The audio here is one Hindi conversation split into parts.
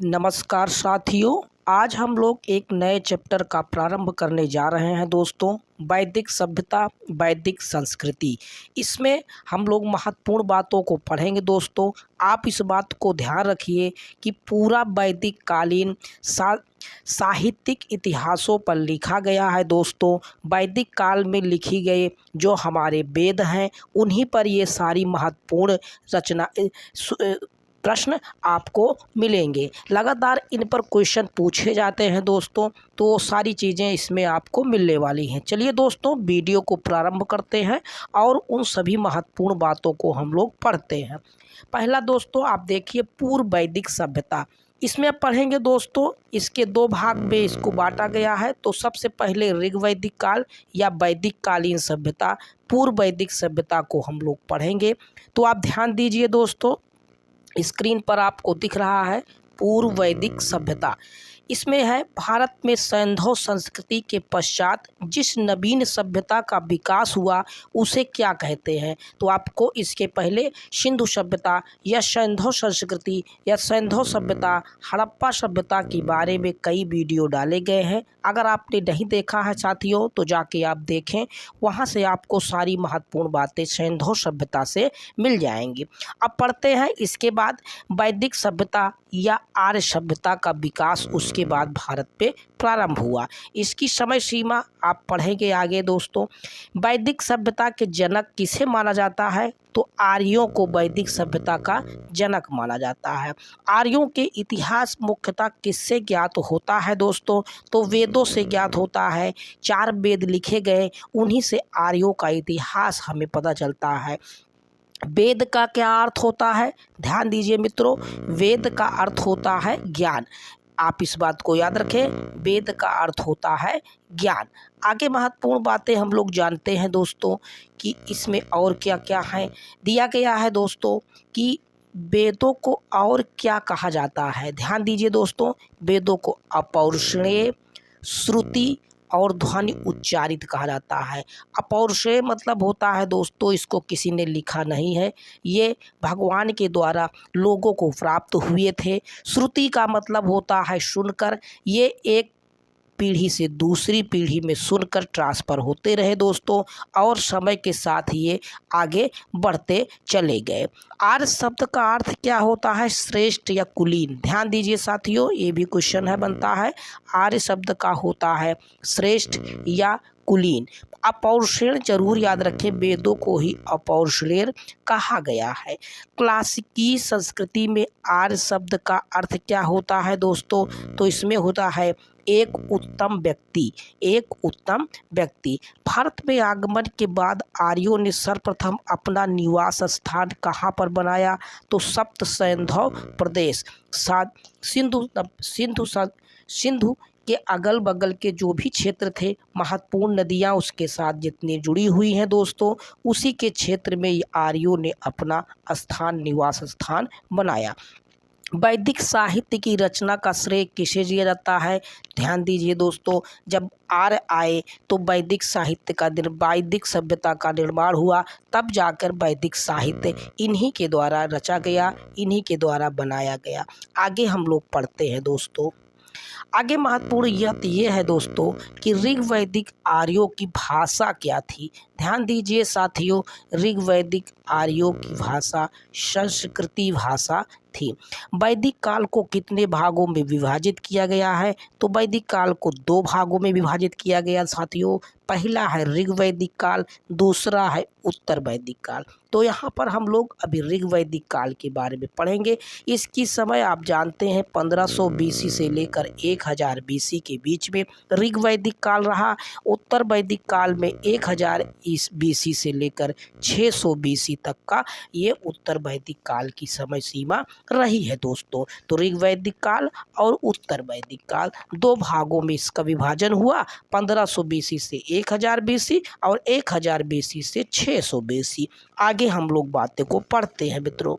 नमस्कार साथियों, आज हम लोग एक नए चैप्टर का प्रारंभ करने जा रहे हैं दोस्तों। वैदिक सभ्यता, वैदिक संस्कृति। इसमें हम लोग महत्वपूर्ण बातों को पढ़ेंगे दोस्तों। आप इस बात को ध्यान रखिए कि पूरा वैदिक कालीन साहित्यिक इतिहासों पर लिखा गया है दोस्तों। वैदिक काल में लिखी गए जो हमारे वेद हैं उन्हीं पर ये सारी महत्वपूर्ण रचना प्रश्न आपको मिलेंगे। लगातार इन पर क्वेश्चन पूछे जाते हैं दोस्तों, तो सारी चीज़ें इसमें आपको मिलने वाली हैं। चलिए दोस्तों, वीडियो को प्रारंभ करते हैं और उन सभी महत्वपूर्ण बातों को हम लोग पढ़ते हैं। पहला दोस्तों आप देखिए, पूर्व वैदिक सभ्यता। इसमें आप पढ़ेंगे दोस्तों, इसके दो भाग में इसको बांटा गया है। तो सबसे पहले ऋग्वैदिक काल या वैदिक कालीन सभ्यता, पूर्व वैदिक सभ्यता को हम लोग पढ़ेंगे। तो आप ध्यान दीजिए दोस्तों, स्क्रीन पर आपको दिख रहा है पूर्व वैदिक सभ्यता। इसमें है भारत में सैंधव संस्कृति के पश्चात जिस नवीन सभ्यता का विकास हुआ उसे क्या कहते हैं। तो आपको इसके पहले सिंधु सभ्यता या सैंधव संस्कृति या सैंधव सभ्यता, हड़प्पा सभ्यता के बारे में कई वीडियो डाले गए हैं। अगर आपने नहीं देखा है साथियों तो जाके आप देखें, वहाँ से आपको सारी महत्वपूर्ण बातें सैंधव सभ्यता से मिल जाएंगी। अब पढ़ते हैं इसके बाद वैदिक सभ्यता या आर्य सभ्यता का विकास उसके बाद भारत पे प्रारंभ हुआ। इसकी समय सीमा आप पढ़ेंगे आगे दोस्तों। वैदिक सभ्यता के जनक किसे माना जाता है, तो आर्यों को वैदिक सभ्यता का जनक माना जाता है। आर्यों के इतिहास मुख्यतः किससे ज्ञात होता है दोस्तों, तो वेदों से ज्ञात होता है। 4 वेद लिखे गए, उन्हीं से आर्यों का इतिहास हमें पता चलता है। वेद का क्या अर्थ होता है, ध्यान दीजिए मित्रों, वेद का अर्थ होता है ज्ञान। आप इस बात को याद रखें, वेद का अर्थ होता है ज्ञान। आगे महत्वपूर्ण बातें हम लोग जानते हैं दोस्तों कि इसमें और क्या क्या है। दिया गया है दोस्तों कि वेदों को और क्या कहा जाता है। ध्यान दीजिए दोस्तों, वेदों को अपौरुषेय, श्रुति और ध्वनि उच्चारित कहा जाता है। अपौरुषेय मतलब होता है दोस्तों, इसको किसी ने लिखा नहीं है, ये भगवान के द्वारा लोगों को प्राप्त हुए थे। श्रुति का मतलब होता है सुनकर, ये एक पीढ़ी से दूसरी पीढ़ी में सुनकर ट्रांसफ़र होते रहे दोस्तों, और समय के साथ ये आगे बढ़ते चले गए। आर्य शब्द का अर्थ क्या होता है, श्रेष्ठ या कुलीन। ध्यान दीजिए साथियों, ये भी क्वेश्चन है बनता है। आर्य शब्द का होता है श्रेष्ठ या कुलीन। अपौरुषेय जरूर याद रखें, वेदों को ही अपौरुषेय कहा गया है। क्लासिकी संस्कृति में आर्य शब्द का अर्थ क्या होता है दोस्तों, तो इसमें होता है एक उत्तम व्यक्ति, एक उत्तम व्यक्ति। भारत में आगमन के बाद आर्यों ने सर्वप्रथम अपना निवास स्थान कहाँ पर बनाया, तो सप्त सैंधव प्रदेश, सिंधु के अगल बगल के जो भी क्षेत्र थे, महत्वपूर्ण नदियां उसके साथ जितनी जुड़ी हुई हैं दोस्तों, उसी के क्षेत्र में आर्यों ने अपना स्थान, निवास स्थान बनाया। वैदिक साहित्य की रचना का श्रेय किसे दिया जाता है, ध्यान दीजिए दोस्तों, जब आर्य आए तो वैदिक साहित्य का वैदिक सभ्यता का निर्माण हुआ, तब जाकर वैदिक साहित्य इन्हीं के द्वारा रचा गया, इन्हीं के द्वारा बनाया गया। आगे हम लोग पढ़ते हैं दोस्तों। आगे महत्वपूर्ण ये है दोस्तों कि ऋग्वैदिक आर्यों की भाषा क्या थी। ध्यान दीजिए साथियों, ऋग्वैदिक आर्यों की भाषा संस्कृति भाषा थी। वैदिक काल को कितने भागों में विभाजित किया गया है, तो वैदिक काल को 2 भागों में विभाजित किया गया साथियों। पहला है ऋग्वैदिक काल, दूसरा है उत्तर वैदिक काल। तो यहाँ पर हम लोग अभी ऋग्वैदिक काल के बारे में पढ़ेंगे। इसकी समय आप जानते हैं 1500 BC से लेकर 1000 BC के बीच में ऋग्वैदिक काल रहा। उत्तर वैदिक काल में 1000 BC से लेकर 600 BC तक का ये उत्तर वैदिक काल की समय सीमा रही है दोस्तों। तो ऋग्वैदिक काल और उत्तर वैदिक काल 2 भागों में इसका विभाजन हुआ, 1500 BC से 1000 BC और 1000 BC से 600 BC। आगे हम लोग बातें को पढ़ते हैं मित्रों।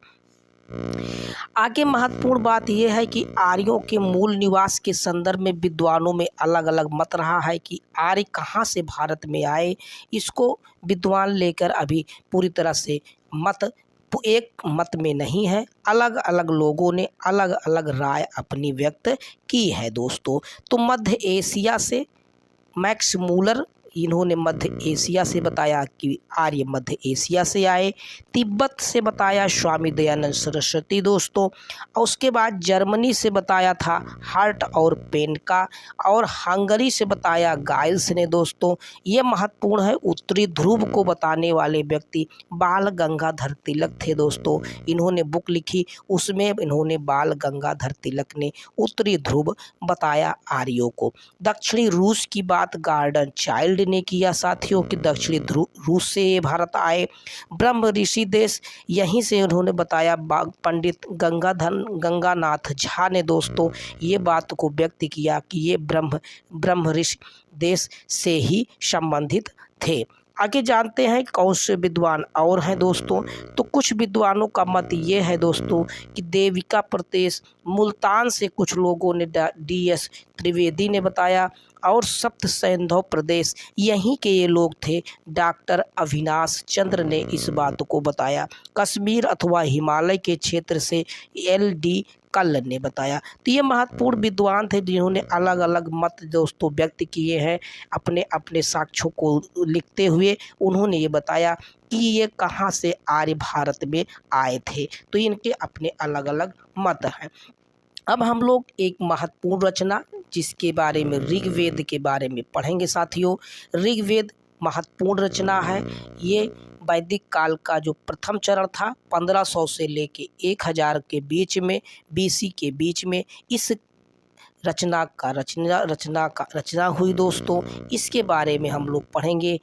आगे महत्वपूर्ण बात यह है कि आर्यों के मूल निवास के संदर्भ में विद्वानों में अलग अलग मत रहा है कि आर्य कहाँ से भारत में आए। इसको विद्वान लेकर अभी पूरी तरह से मत एक मत में नहीं है, अलग अलग लोगों ने अलग अलग राय अपनी व्यक्त की है दोस्तों। तो मध्य एशिया से मैक्स मूलर, इन्होंने मध्य एशिया से बताया कि आर्य मध्य एशिया से आए। तिब्बत से बताया स्वामी दयानंद सरस्वती दोस्तों। और उसके बाद जर्मनी से बताया था हार्ट और पेन का, और हंगरी से बताया गाइल्स ने दोस्तों। ये महत्वपूर्ण है। उत्तरी ध्रुव को बताने वाले व्यक्ति बाल गंगाधर तिलक थे दोस्तों। इन्होंने बुक लिखी, उसमें इन्होंने बाल गंगाधर तिलक ने उत्तरी ध्रुव बताया आर्यों को। दक्षिणी रूस की बात गार्डन चाइल्ड ने किया साथियों कि दक्षिणी रूस से ये भारत आए। ब्रह्म ऋषि देश, यहीं से उन्होंने बताया। पंडित गंगानाथ झा ने दोस्तों ये बात को व्यक्त किया कि ये ब्रह्म ऋषि देश से ही संबंधित थे। आगे जानते हैं कौन से विद्वान और हैं दोस्तों। तो कुछ विद्वानों का मत ये है दोस्तों कि देविका प्रदेश मुल्तान से कुछ लोगों ने DS त्रिवेदी ने बताया, और सप्त सैंधव प्रदेश यहीं के ये लोग थे। डॉक्टर अविनाश चंद्र ने इस बात को बताया। कश्मीर अथवा हिमालय के क्षेत्र से LD कल्ल ने बताया। तो ये महत्वपूर्ण विद्वान थे जिन्होंने अलग अलग मत दोस्तों व्यक्त किए हैं। अपने अपने साक्ष्यों को लिखते हुए उन्होंने ये बताया कि ये कहाँ से आर्य भारत में आए थे। तो इनके अपने अलग अलग मत हैं। अब हम लोग एक महत्वपूर्ण रचना जिसके बारे में ऋग्वेद के बारे में पढ़ेंगे साथियों। ऋग्वेद महत्वपूर्ण रचना है। ये वैदिक काल का जो प्रथम चरण था 1500 से लेके 1000 के बीच में BC के बीच में इस रचना हुई दोस्तों। इसके बारे में हम लोग पढ़ेंगे।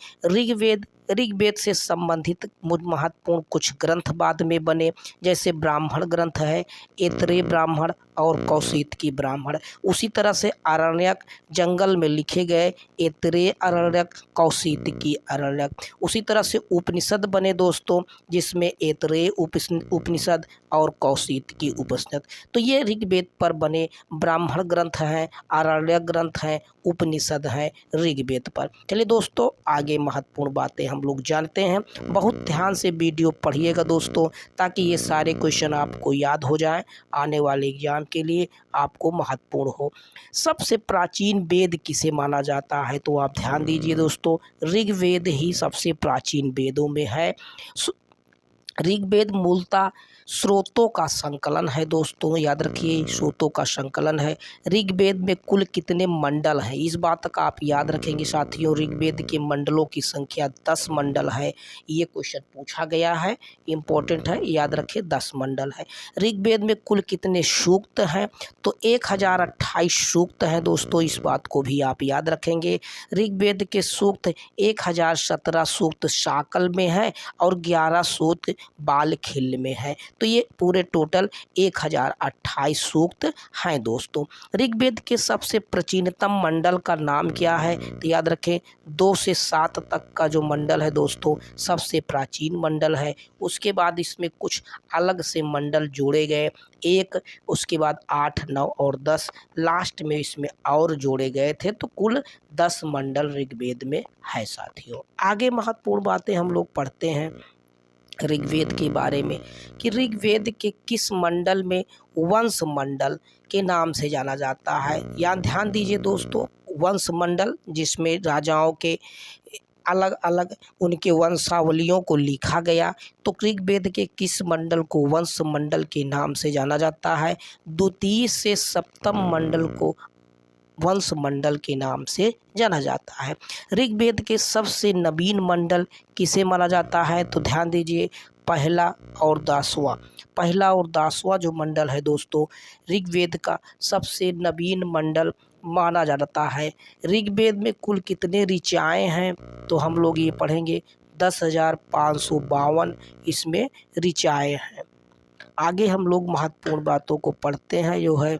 ऋग्वेद से संबंधित महत्वपूर्ण कुछ ग्रंथ बाद में बने, जैसे ब्राह्मण ग्रंथ है, ऐतरेय ब्राह्मण और कौशितकी ब्राह्मण। उसी तरह से आरण्यक जंगल में लिखे गए, ऐतरेय आरण्यक, कौशितकी आरण्यक। उसी तरह से उपनिषद बने दोस्तों, जिसमें ऐतरेय उपनिषद और कौशितकी उपनिषद। तो ये ऋग्वेद पर बने ब्राह्मण ग्रंथ हैं, आरण्यक ग्रंथ हैं, उपनिषद हैं ऋग्वेद पर। चलिए दोस्तों आगे महत्वपूर्ण बातें हम लोग जानते हैं। बहुत ध्यान से वीडियो पढ़िएगा दोस्तों, ताकि ये सारे क्वेश्चन आपको याद हो जाएं, आने वाले एग्जाम के लिए आपको महत्वपूर्ण हो। सबसे प्राचीन वेद किसे माना जाता है, तो आप ध्यान दीजिए दोस्तों, ऋग्वेद ही सबसे प्राचीन वेदों में है। ऋग्वेद मूलतः स्रोतों का संकलन है दोस्तों, याद रखिए स्रोतों का संकलन है। ऋग्वेद में कुल कितने मंडल हैं, इस बात का आप याद रखेंगे साथियों। ऋग्वेद के मंडलों की संख्या 10 मंडल है। ये क्वेश्चन पूछा गया है, इम्पोर्टेंट है, याद रखिए 10 मंडल है। ऋग्वेद में कुल कितने सूक्त हैं, तो 1028 सूक्त हैं दोस्तों, इस बात को भी आप याद रखेंगे। ऋग्वेद के सूक्त 1017 सूक्त शाकल में है और 11 सूक्त बालखिल्य में है। तो ये पूरे टोटल 1028 सूक्त हैं दोस्तों। ऋग्वेद के सबसे प्राचीनतम मंडल का नाम क्या है, तो याद रखें 2 से 7 तक का जो मंडल है दोस्तों सबसे प्राचीन मंडल है। उसके बाद इसमें कुछ अलग से मंडल जोड़े गए, एक, उसके बाद 8, 9 और 10 लास्ट में इसमें और जोड़े गए थे। तो कुल 10 मंडल ऋग्वेद में है साथियों। आगे महत्वपूर्ण बातें हम लोग पढ़ते हैं ऋग्वेद के बारे में कि ऋग्वेद के किस मंडल में वंश मंडल के नाम से जाना जाता है। यहाँ ध्यान दीजिए दोस्तों, वंश मंडल जिसमें राजाओं के अलग अलग उनके वंशावलियों को लिखा गया। तो ऋग्वेद के किस मंडल को वंश मंडल के नाम से जाना जाता है, द्वितीय से सप्तम मंडल को वंश मंडल के नाम से जाना जाता है। ऋग्वेद के सबसे नवीन मंडल किसे माना जाता है, तो ध्यान दीजिए पहला और 10वां जो मंडल है दोस्तों ऋग्वेद का सबसे नवीन मंडल माना जाता है। ऋग्वेद में कुल कितने ऋचाएँ हैं, तो हम लोग ये पढ़ेंगे 10,552 इसमें ऋचाएँ हैं। आगे हम लोग महत्वपूर्ण बातों को पढ़ते हैं, जो है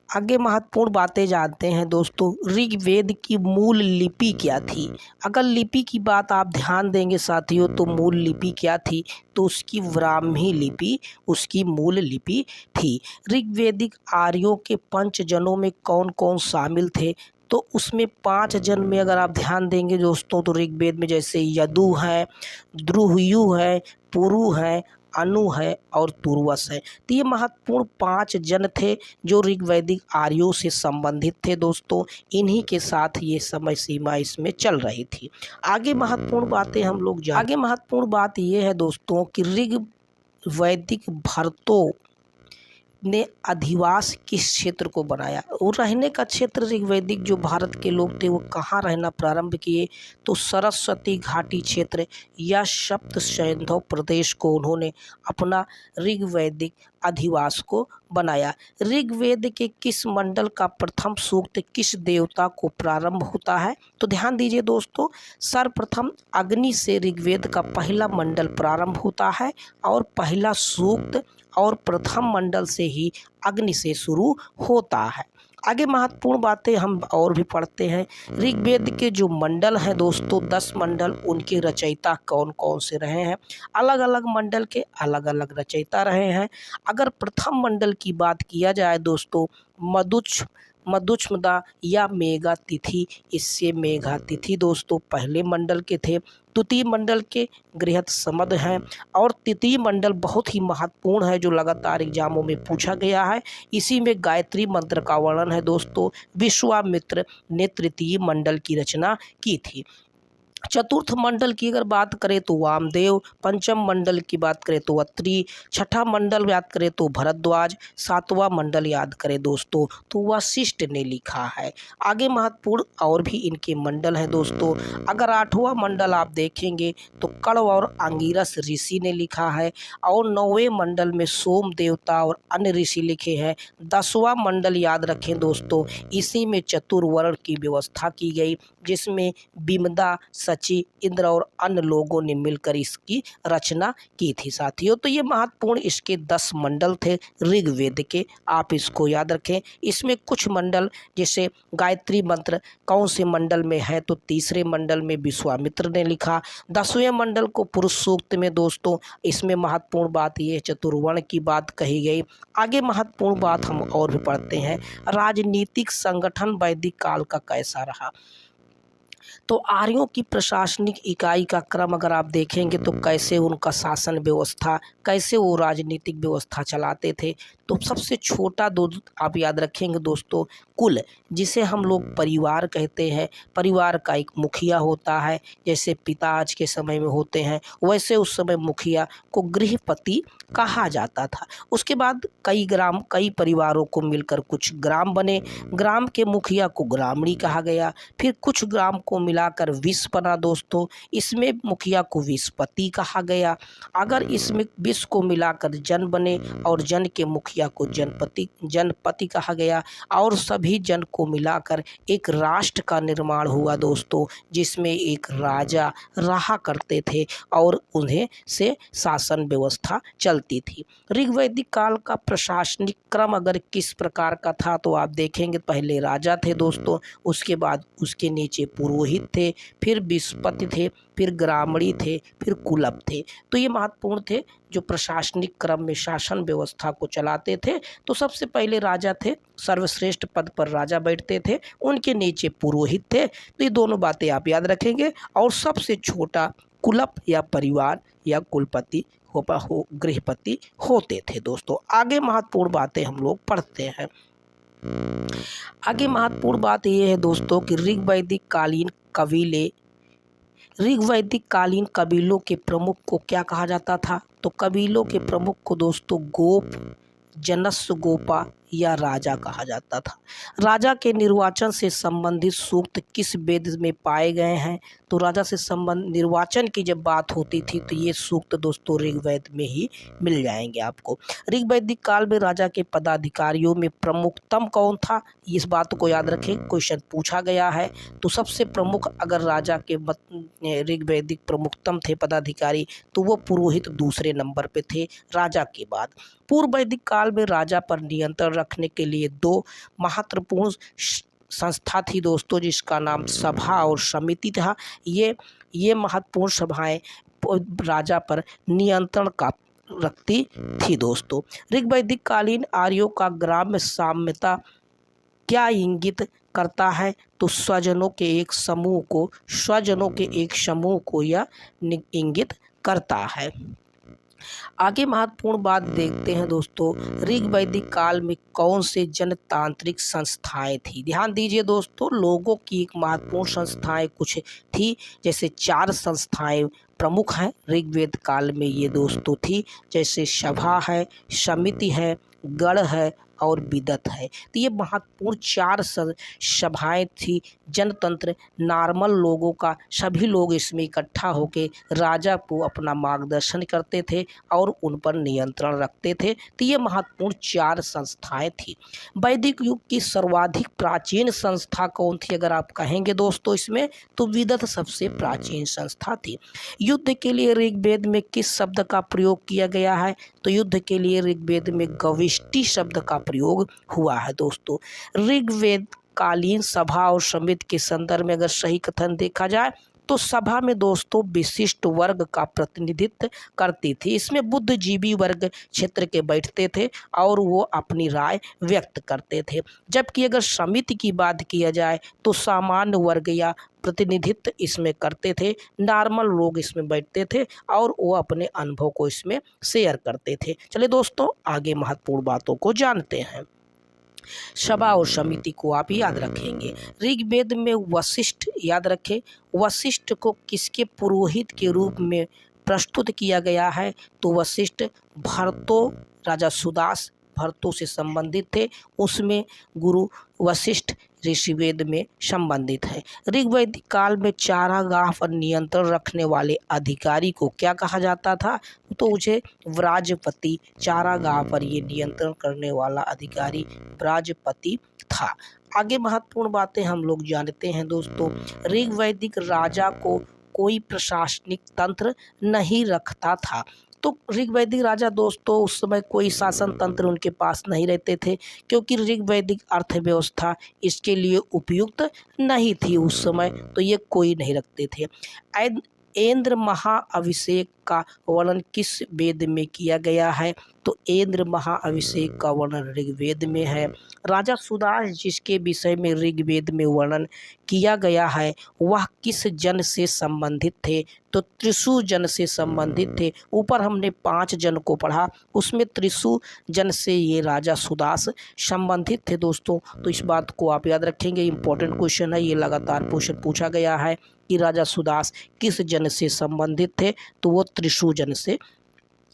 आगे महत्वपूर्ण बातें जानते हैं दोस्तों। ऋग्वेद की मूल लिपि क्या थी। अगर लिपि की बात आप ध्यान देंगे साथियों, तो मूल लिपि क्या थी, तो उसकी ब्राह्मी लिपि उसकी मूल लिपि थी। ऋग्वेदिक आर्यों के पंचजनों में कौन कौन शामिल थे, तो उसमें 5 जन में अगर आप ध्यान देंगे दोस्तों तो ऋग्वेद में जैसे यदु है, द्रुह्यु है, पुरु है, अनु है और तुर्वस है। तो ये महत्वपूर्ण 5 जन थे जो ऋग्वैदिक आर्यों से संबंधित थे दोस्तों। इन्हीं के साथ ये समय सीमा इसमें चल रही थी। आगे महत्वपूर्ण बात ये है दोस्तों कि ऋग्वैदिक भरतों ने अधिवास किस क्षेत्र को बनाया और रहने का क्षेत्र ऋग्वैदिक जो भारत के लोग थे वो कहाँ रहना प्रारंभ किए, तो सरस्वती घाटी क्षेत्र या सप्त सैंधव प्रदेश को उन्होंने अपना ऋग्वैदिक अधिवास को बनाया। ऋग्वेद के किस मंडल का प्रथम सूक्त किस देवता को प्रारंभ होता है, तो ध्यान दीजिए दोस्तों, सर्वप्रथम अग्नि से ऋग्वेद का पहला मंडल प्रारंभ होता है और पहला सूक्त और प्रथम मंडल से ही अग्नि से शुरू होता है। आगे महत्वपूर्ण बातें हम और भी पढ़ते हैं। ऋग्वेद के जो मंडल हैं दोस्तों 10 मंडल, उनके रचयिता कौन कौन से रहे हैं, अलग अलग मंडल के अलग अलग रचयिता रहे हैं। अगर प्रथम मंडल की बात किया जाए दोस्तों मधुच्छदा या मेघातिथि, इससे मेघातिथि दोस्तों पहले मंडल के थे। द्वितीय मंडल के गृहस्थसमद हैं और तृतीय मंडल बहुत ही महत्वपूर्ण है जो लगातार एग्जामों में पूछा गया है। इसी में गायत्री मंत्र का वर्णन है दोस्तों। विश्वामित्र ने तृतीय मंडल की रचना की थी। चतुर्थ मंडल की अगर बात करें तो वामदेव, पंचम मंडल की बात करें तो अत्रि, छठा मंडल याद करें तो भरद्वाज, सातवां मंडल याद करें दोस्तों तो वशिष्ठ ने लिखा है। आगे महत्वपूर्ण और भी इनके मंडल हैं दोस्तों। अगर 8वां मंडल आप देखेंगे तो कण्व और अंगिरस ऋषि ने लिखा है और 9वें मंडल में सोम देवता और अन्य ऋषि लिखे हैं। 10वां मंडल याद रखें दोस्तों, इसी में चतुर्वर्ण की व्यवस्था की गई जिसमें बिमदा, सची, इंद्र और अन्य लोगों ने मिलकर इसकी रचना की थी साथियों। तो ये महत्वपूर्ण इसके 10 मंडल थे ऋग्वेद के, आप इसको याद रखें। इसमें कुछ मंडल जैसे गायत्री मंत्र कौन से मंडल में है, तो तीसरे मंडल में विश्वामित्र ने लिखा। 10वें मंडल को पुरुष सूक्त में दोस्तों, इसमें महत्वपूर्ण बात ये चतुर्वर्ण की बात कही गई। आगे महत्वपूर्ण बात हम और भी पढ़ते हैं, राजनीतिक संगठन वैदिक काल का कैसा रहा। तो आर्यों की प्रशासनिक इकाई का क्रम अगर आप देखेंगे तो कैसे उनका शासन व्यवस्था, कैसे वो राजनीतिक व्यवस्था चलाते थे, तो सबसे छोटा दो आप याद रखेंगे दोस्तों, कुल, जिसे हम लोग परिवार कहते हैं। परिवार का एक मुखिया होता है, जैसे पिता आज के समय में होते हैं वैसे उस समय मुखिया को गृहपति कहा जाता था। उसके बाद कई परिवारों को मिलकर कुछ ग्राम बने, ग्राम के मुखिया को ग्रामणी कहा गया। फिर कुछ ग्राम को मिलाकर विश्व बना दोस्तों, इसमें मुखिया को विश्वपति कहा गया। अगर इसमें विश्व को मिलाकर जन बने और जन के मुखिया को जनपति कहा गया और सभी जन को मिलाकर एक राष्ट्र का निर्माण हुआ दोस्तों, जिसमें एक राजा रहा करते थे और उन्हें से शासन व्यवस्था चलती थी। ऋग्वैदिक काल का प्रशासनिक क्रम अगर किस प्रकार का था तो आप देखेंगे, पहले राजा थे दोस्तों, उसके बाद उसके नीचे पुरोहित थे, फिर विश्वपति थे, फिर ग्रामणी थे, फिर कुलप थे। तो ये महत्वपूर्ण थे जो प्रशासनिक क्रम में शासन व्यवस्था को चलाते थे। तो सबसे पहले राजा थे, सर्वश्रेष्ठ पद पर राजा बैठते थे, उनके नीचे पुरोहित थे। तो ये दोनों बातें आप याद रखेंगे। और सबसे छोटा कुलप या परिवार या कुलपति गृहपति होते थे दोस्तों। आगे महत्वपूर्ण बातें हम लोग पढ़ते हैं। आगे महत्वपूर्ण बात यह है दोस्तों कि ऋग्वैदिक कालीन कबीलों के प्रमुख को क्या कहा जाता था, तो कबीलों के प्रमुख को दोस्तों गोप, जनस्व गोपा या राजा कहा जाता था। राजा के निर्वाचन से संबंधित सूक्त किस वेद में पाए गए हैं, तो राजा से संबंध निर्वाचन की जब बात होती थी तो ये सूक्त दोस्तों ऋग्वेद में ही मिल जाएंगे आपको। ऋग्वैदिक काल में राजा के पदाधिकारियों में प्रमुखतम कौन था, इस बात को याद रखें, क्वेश्चन पूछा गया है। तो सबसे प्रमुख अगर राजा के ऋग्वैदिक प्रमुखतम थे पदाधिकारी तो वो पुरोहित दूसरे नंबर पे थे राजा के बाद। पूर्व वैदिक काल में राजा पर नियंत्रण रखने के लिए 2 महत्वपूर्ण संस्था थी दोस्तों, जिसका नाम सभा और समिति था। ये महत्वपूर्ण सभाएं राजा पर नियंत्रण का रखती थी दोस्तों। ऋग्वैदिक कालीन आर्यों का ग्राम्य साम्यता क्या इंगित करता है तो स्वजनों के एक समूह को यह इंगित करता है। आगे महत्वपूर्ण बात देखते हैं दोस्तों, ऋग वैदिक काल में कौन से जनतांत्रिक संस्थाएं थी। ध्यान दीजिए दोस्तों, लोगों की एक महत्वपूर्ण संस्थाएं कुछ थी, जैसे 4 संस्थाएं प्रमुख हैं ऋग्वेद काल में ये दोस्तों थी, जैसे सभा है, समिति है, गण है और विदत है। तो ये महत्वपूर्ण 4 सभाएं थी। जनतंत्र नॉर्मल लोगों का, सभी लोग इसमें इकट्ठा होकर राजा को अपना मार्गदर्शन करते थे और उन पर नियंत्रण रखते थे। तो ये महत्वपूर्ण 4 संस्थाएं थी। वैदिक युग की सर्वाधिक प्राचीन संस्था कौन थी अगर आप कहेंगे दोस्तों इसमें, तो विदत सबसे प्राचीन संस्था थी। युद्ध के लिए ऋग्वेद में किस शब्द का प्रयोग किया गया है, तो युद्ध के लिए ऋग्वेद में गविष्टि शब्द का प्रयोग हुआ है दोस्तों। ऋग्वेद कालीन सभा और समिति के संदर्भ में अगर सही कथन देखा जाए तो सभा में दोस्तों विशिष्ट वर्ग का प्रतिनिधित्व करती थी। इसमें बुद्धिजीवी वर्ग क्षेत्र के बैठते थे और वो अपनी राय व्यक्त करते थे। जबकि अगर समिति की बात किया जाए तो सामान्य वर्ग या प्रतिनिधित्व इसमें करते थे, नॉर्मल लोग इसमें बैठते थे और वो अपने अनुभव को इसमें शेयर करते थे। चलिए दोस्तों आगे महत्वपूर्ण बातों को जानते हैं। सभा और समिति को आप याद रखेंगे। ऋग्वेद में वशिष्ठ, याद रखें, वशिष्ठ को किसके पुरोहित के रूप में प्रस्तुत किया गया है, तो वशिष्ठ भरतों, राजा सुदास भरतों से संबंधित थे, उसमें गुरु वशिष्ठ ऋषिवेद में संबंधित है। ऋग्वैदिक काल में चारागाह पर नियंत्रण रखने वाले अधिकारी को क्या कहा जाता था, तो उसे व्राजपति, चारागाह पर ये नियंत्रण करने वाला अधिकारी व्राजपति था। आगे महत्वपूर्ण बातें हम लोग जानते हैं दोस्तों, ऋग्वैदिक राजा को कोई प्रशासनिक तंत्र नहीं रखता था। तो ऋग्वैदिक राजा दोस्तों उस समय कोई शासन तंत्र उनके पास नहीं रहते थे, क्योंकि ऋग्वैदिक अर्थव्यवस्था इसके लिए उपयुक्त नहीं थी उस समय, तो ये कोई नहीं रखते थे। इंद्र महाअभिषेक का वर्णन किस वेद में किया गया है, तो इंद्र महाअभिषेक का वर्णन ऋग्वेद में है। राजा सुदास जिसके विषय में ऋग्वेद में वर्णन किया गया है वह किस जन से संबंधित थे, तो त्रिशु जन से संबंधित थे। ऊपर हमने 5 जन को पढ़ा, उसमें त्रिशु जन से ये राजा सुदास संबंधित थे दोस्तों। तो इस बात को आप याद रखेंगे, इंपॉर्टेंट क्वेश्चन है, ये लगातार क्वेश्चन पूछा गया है कि राजा सुदास किस जन से संबंधित थे, तो वो त्रिशु जन से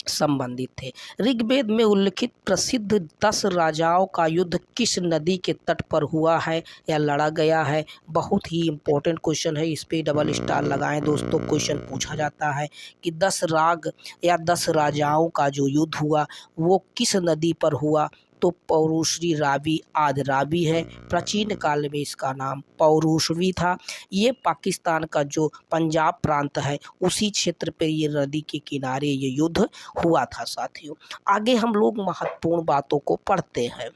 संबंधित थे। ऋग्वेद में उल्लिखित प्रसिद्ध 10 राजाओं का युद्ध किस नदी के तट पर हुआ है या लड़ा गया है, बहुत ही इंपॉर्टेंट क्वेश्चन है, इस पे डबल स्टार लगाएं दोस्तों। क्वेश्चन पूछा जाता है कि 10 राग या 10 राजाओं का जो युद्ध हुआ वो किस नदी पर हुआ, तो पौरुषवी रावी आदि रावी है। प्राचीन काल में इसका नाम पौरुषवी था। ये पाकिस्तान का जो पंजाब प्रांत है उसी क्षेत्र पर ये नदी के किनारे ये युद्ध हुआ था साथियों। आगे हम लोग महत्वपूर्ण बातों को पढ़ते हैं।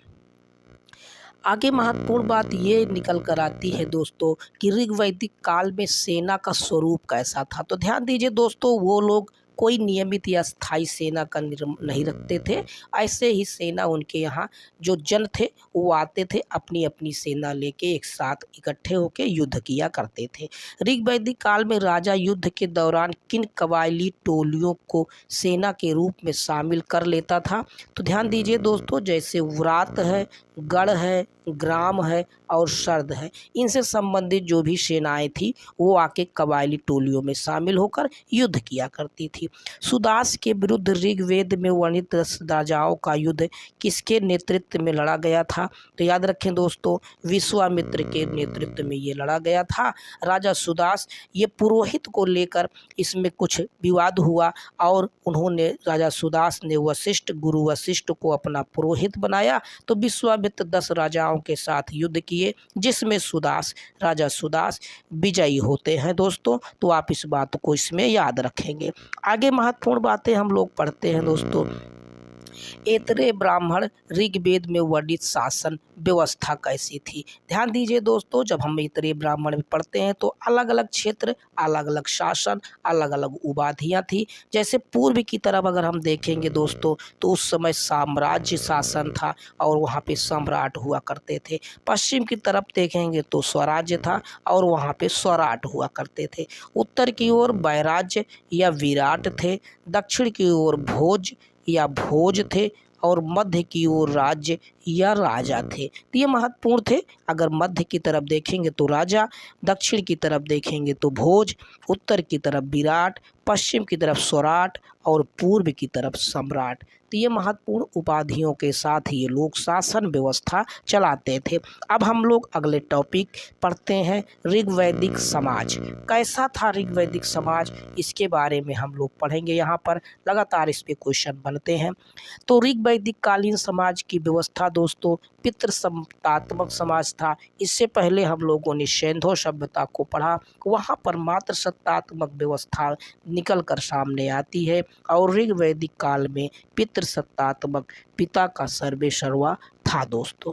आगे महत्वपूर्ण बात ये निकल कर आती है दोस्तों कि ऋग्वैदिक काल में सेना का स्वरूप कैसा था। तो ध्यान दीजिए दोस्तों, वो लोग कोई नियमित या स्थायी सेना का नहीं रखते थे। ऐसे ही सेना उनके यहाँ जो जन थे वो आते थे, अपनी अपनी सेना लेके एक साथ इकट्ठे होकर युद्ध किया करते थे। ऋग्वैदिक काल में राजा युद्ध के दौरान किन कबायली टोलियों को सेना के रूप में शामिल कर लेता था, तो ध्यान दीजिए दोस्तों, जैसे व्रात है, गढ़ है, ग्राम है और शर्द है, इनसे संबंधित जो भी सेनाएं थी वो आके कबायली टोलियों में शामिल होकर युद्ध किया करती थी। सुदास के विरुद्ध ऋग्वेद में वर्णित 10 राजाओं का युद्ध किसके नेतृत्व में लड़ा गया था, तो याद रखें दोस्तों, विश्वामित्र के नेतृत्व में ये लड़ा गया था। राजा सुदास ये पुरोहित को लेकर इसमें कुछ विवाद हुआ और उन्होंने, राजा सुदास ने वशिष्ठ, गुरु वशिष्ठ को अपना पुरोहित बनाया, तो विश्वामित्र 10 राजाओं के साथ युद्ध किए जिसमें राजा सुदास विजयी होते हैं दोस्तों। तो आप इस बात को इसमें याद रखेंगे। आगे महत्वपूर्ण बातें हम लोग पढ़ते हैं दोस्तों। ऐतरेय ब्राह्मण ऋग्वेद में वर्णित शासन व्यवस्था कैसी थी। ध्यान दीजिए दोस्तों, जब हम ऐतरेय ब्राह्मण में पढ़ते हैं तो अलग अलग क्षेत्र, अलग अलग शासन, अलग अलग उपाधियां थी। जैसे पूर्व की तरफ अगर हम देखेंगे दोस्तों तो उस समय साम्राज्य शासन था और वहाँ पे सम्राट हुआ करते थे। पश्चिम की तरफ देखेंगे तो स्वराज्य था और वहाँ पे स्वराट हुआ करते थे। उत्तर की ओर वैराज्य या विराट थे, दक्षिण की ओर भोज या भोज थे और मध्य की ओर राज्य या राजा थे। तो ये महत्वपूर्ण थे। अगर मध्य की तरफ देखेंगे तो राजा, दक्षिण की तरफ देखेंगे तो भोज, उत्तर की तरफ विराट, पश्चिम की तरफ स्वराट और पूर्व की तरफ सम्राट। तो ये महत्वपूर्ण उपाधियों के साथ ये लोग शासन व्यवस्था चलाते थे। अब हम लोग अगले टॉपिक पढ़ते हैं, ऋग्वैदिक समाज कैसा था। ऋग्वैदिक समाज, इसके बारे में हम लोग पढ़ेंगे। यहाँ पर लगातार इस पे क्वेश्चन बनते हैं। तो ऋग्वैदिक कालीन समाज की व्यवस्था दोस्तों पितृसत्तात्मक समाज था। इससे पहले हम लोगों ने सिंधु सभ्यता को पढ़ा, वहाँ पर मात्र सत्तात्मक व्यवस्था निकल कर सामने आती है और ऋग्वैदिक काल में पितृसत्तात्मक पिता का सर्वे सर्वा था दोस्तों।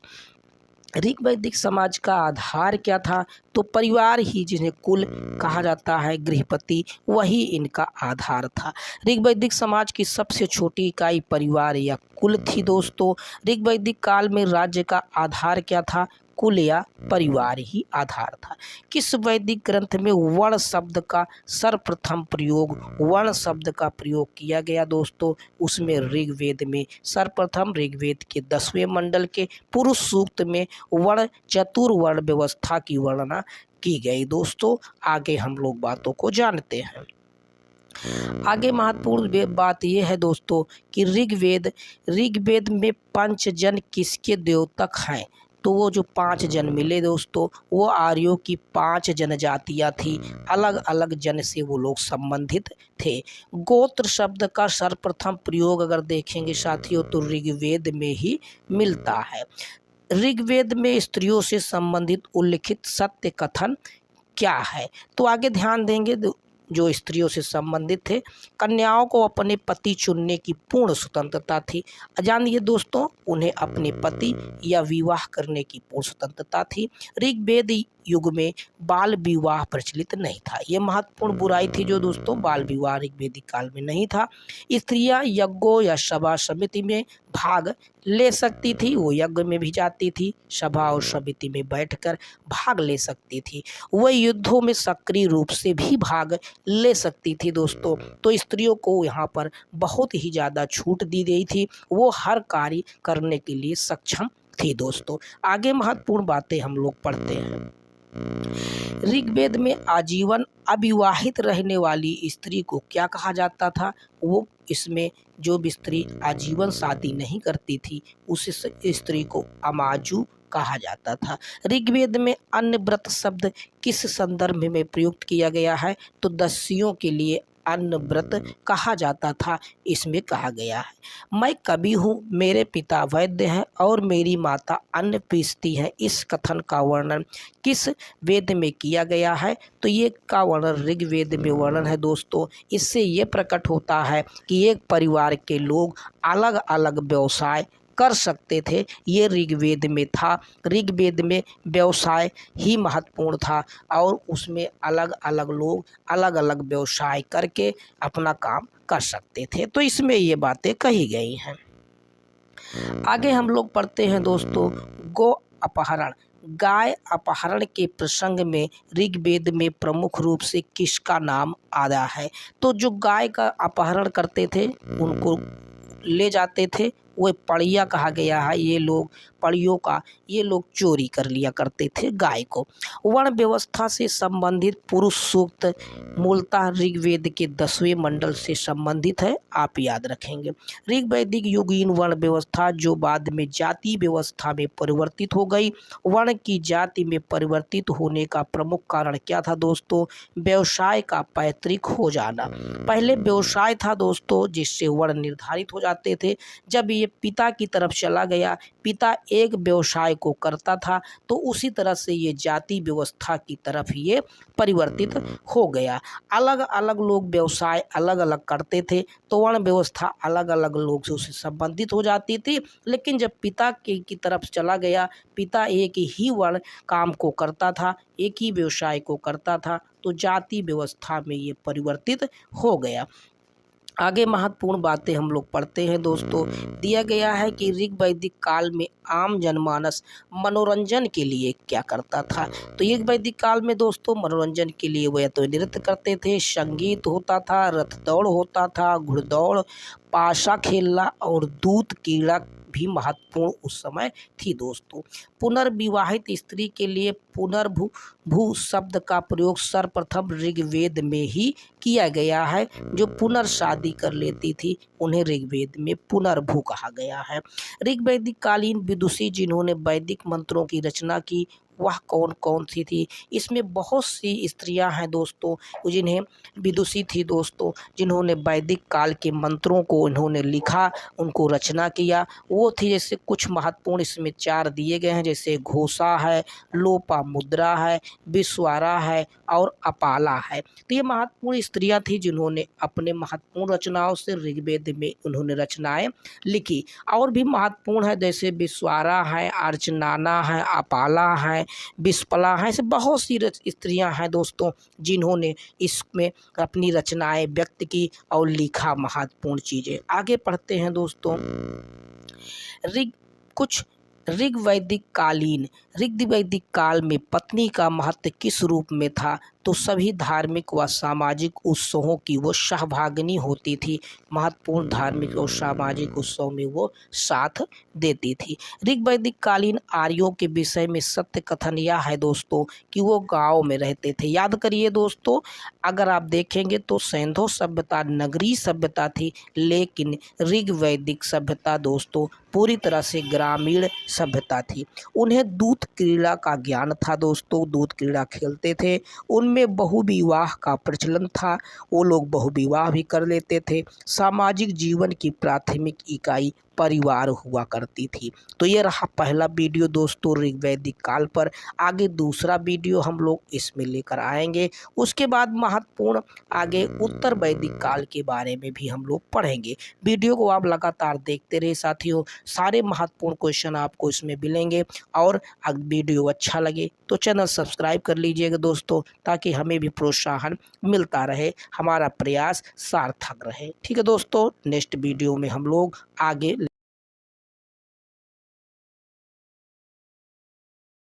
ऋग्वैदिक समाज का आधार क्या था? तो परिवार ही, जिन्हें कुल कहा जाता है, गृहपति, वही इनका आधार था। ऋग्वैदिक समाज की सबसे छोटी इकाई परिवार या कुल थी दोस्तों। ऋग्वैदिक काल में राज्य का आधार क्या था? कुल या परिवार ही आधार था। किस वैदिक ग्रंथ में वर्ण शब्द का सर्वप्रथम प्रयोग, वर्ण शब्द का प्रयोग किया गया दोस्तों? उसमें ऋग्वेद में सर्वप्रथम ऋग्वेद के 10वें मंडल के पुरुष सूक्त में वर्ण चतुर्वर्ण व्यवस्था की वर्णना की गई दोस्तों। आगे हम लोग बातों को जानते हैं। आगे महत्वपूर्ण बात यह है दोस्तों कि ऋग्वेद में पंचजन किसके द्योतक हैं? तो वो जो 5 जन मिले दोस्तों, वो आर्यों की 5 जनजातियाँ थी। अलग अलग जन से वो लोग संबंधित थे। गोत्र शब्द का सर्वप्रथम प्रयोग अगर देखेंगे साथियों तो ऋग्वेद में ही मिलता है। ऋग्वेद में स्त्रियों से संबंधित उल्लिखित सत्य कथन क्या है? तो आगे ध्यान देंगे, जो स्त्रियों से संबंधित थे, कन्याओं को अपने पति चुनने की पूर्ण स्वतंत्रता थी। जानिए दोस्तों, उन्हें अपने पति या विवाह करने की पूर्ण स्वतंत्रता थी। ऋग्वेद युग में बाल विवाह प्रचलित नहीं था। ये महत्वपूर्ण बुराई थी जो दोस्तों, बाल विवाह ऋग्वेदिक काल में नहीं था। स्त्रियां यज्ञों या सभा समिति में भाग ले सकती थी। वो यज्ञ में भी जाती थी, सभा और समिति में बैठकर भाग ले सकती थी। वह युद्धों में सक्रिय रूप से भी भाग ले सकती थी दोस्तों। तो स्त्रियों को यहाँ पर बहुत ही ज़्यादा छूट दी गई थी। वो हर कार्य करने के लिए सक्षम थी दोस्तों। आगे महत्वपूर्ण बातें हम लोग पढ़ते हैं। ऋग्वेद में आजीवन अविवाहित रहने वाली स्त्री को क्या कहा जाता था? वो इसमें जो भी स्त्री आजीवन शादी नहीं करती थी उस स्त्री को अमाजू कहा जाता था। ऋग्वेद में अन्य व्रत शब्द किस संदर्भ में प्रयुक्त किया गया है? तो दस्युओं के लिए अन्न व्रत कहा जाता था। इसमें कहा गया है, मैं कवि हूँ, मेरे पिता वैद्य हैं और मेरी माता अन्न पीसती है। इस कथन का वर्णन किस वेद में किया गया है? तो ये का वर्णन ऋग्वेद में वर्णन है दोस्तों। इससे ये प्रकट होता है कि एक परिवार के लोग अलग अलग व्यवसाय कर सकते थे। ये ऋग्वेद में था। ऋग्वेद में व्यवसाय ही महत्वपूर्ण था और उसमें अलग अलग लोग अलग अलग व्यवसाय करके अपना काम कर सकते थे। तो इसमें ये बातें कही गई हैं। आगे हम लोग पढ़ते हैं दोस्तों, गो अपहरण। गाय अपहरण के प्रसंग में ऋग्वेद में प्रमुख रूप से किसका नाम आता है? तो जो गाय का अपहरण करते थे, उनको ले जाते थे, वो पड़िया कहा गया है। ये लोग पड़ियों का ये लोग चोरी कर लिया करते थे गाय को। वर्ण व्यवस्था से संबंधित पुरुष सूक्त मूलतः ऋग्वेद के 10वें मंडल से संबंधित है, आप याद रखेंगे। ऋग्वैदिक युगीन वर्ण व्यवस्था जो बाद में जाति व्यवस्था में परिवर्तित हो गई। वर्ण की जाति में परिवर्तित होने का प्रमुख कारण क्या था दोस्तों? व्यवसाय का पैतृक हो जाना। पहले व्यवसाय था दोस्तों जिससे वर्ण निर्धारित हो जाते थे। जब ये पिता की तरफ चला गया। पिता एक व्यवसाय को करता था तो उसी तरह से ये जाति व्यवस्था की तरफ ये परिवर्तित हो गया। अलग अलग लोग व्यवसाय अलग अलग करते थे तो वर्ण व्यवस्था अलग अलग लोग से उससे संबंधित हो जाती थी। लेकिन जब पिता की तरफ चला गया, पिता एक ही वर्ण काम को करता था, एक ही व्यवसाय को करता था, तो जाति व्यवस्था में ये परिवर्तित हो गया। आगे महत्वपूर्ण बातें हम लोग पढ़ते हैं दोस्तों। दिया गया है कि ऋग वैदिक काल में आम जनमानस मनोरंजन के लिए क्या करता था। तो ऋग वैदिक काल में दोस्तों मनोरंजन के लिए वह तो नृत्य करते थे, संगीत होता था, रथ दौड़ होता था, घुड़दौड़, पाशा खेलना और दूत क्रीड़ा भी महत्वपूर्ण उस समय थी दोस्तों। पुनर्विवाहित स्त्री के लिए पुनर्भू शब्द का प्रयोग सर्वप्रथम ऋग्वेद में ही किया गया है। जो पुनर्शादी कर लेती थी उन्हें ऋग्वेद में पुनर्भू कहा गया है। ऋग्वैदिक कालीन विदुषी जिन्होंने वैदिक मंत्रों की रचना की वह कौन कौन सी थी। इसमें बहुत सी स्त्रियां हैं दोस्तों जिन्हें विदुषी थी दोस्तों, जिन्होंने वैदिक काल के मंत्रों को इन्होंने लिखा, उनको रचना किया। वो थी जैसे कुछ महत्वपूर्ण इसमें 4 दिए गए हैं, जैसे घोषा है, लोपामुद्रा है, विश्वारा है और अपाला है। तो ये महत्वपूर्ण स्त्रियां थी जिन्होंने अपने महत्वपूर्ण रचनाओं से ऋग्वेद में उन्होंने रचनाएं लिखी। और भी महत्वपूर्ण है जैसे विश्वारा है, अर्चनाना है, अपाला है, बिस्पला है, ऐसे बहुत सी स्त्रियां हैं दोस्तों जिन्होंने इसमें अपनी रचनाएं व्यक्त की और लिखा महत्वपूर्ण चीज़ें। आगे पढ़ते हैं दोस्तों। ऋग वैदिक काल में पत्नी का महत्व किस रूप में था। तो सभी धार्मिक व सामाजिक उत्सवों की वो सहभागिनी होती थी। महत्वपूर्ण धार्मिक और सामाजिक उत्सव में वो साथ देती थी। ऋग वैदिक कालीन आर्यों के विषय में सत्य कथन यह है दोस्तों कि वो गाँव में रहते थे। याद करिए दोस्तों, अगर आप देखेंगे तो सैंधव सभ्यता नगरीय सभ्यता थी, लेकिन ऋग वैदिक सभ्यता दोस्तों पूरी तरह से ग्रामीण सभ्यता थी। उन्हें दूत क्रीड़ा का ज्ञान था दोस्तों, दूत क्रीड़ा खेलते थे। उनमें बहुविवाह का प्रचलन था, वो लोग बहुविवाह भी कर लेते थे। सामाजिक जीवन की प्राथमिक इकाई परिवार हुआ करती थी। तो ये रहा पहला वीडियो दोस्तों ऋग्वैदिक काल पर। आगे दूसरा वीडियो हम लोग इसमें लेकर आएंगे। उसके बाद महत्वपूर्ण आगे उत्तर वैदिक काल के बारे में भी हम लोग पढ़ेंगे। वीडियो को आप लगातार देखते रहे साथियों, सारे महत्वपूर्ण क्वेश्चन आपको इसमें मिलेंगे। और अगर वीडियो अच्छा लगे तो चैनल सब्सक्राइब कर लीजिएगा दोस्तों, ताकि हमें भी प्रोत्साहन मिलता रहे, हमारा प्रयास सार्थक रहे। ठीक है दोस्तों, नेक्स्ट वीडियो में हम लोग आगे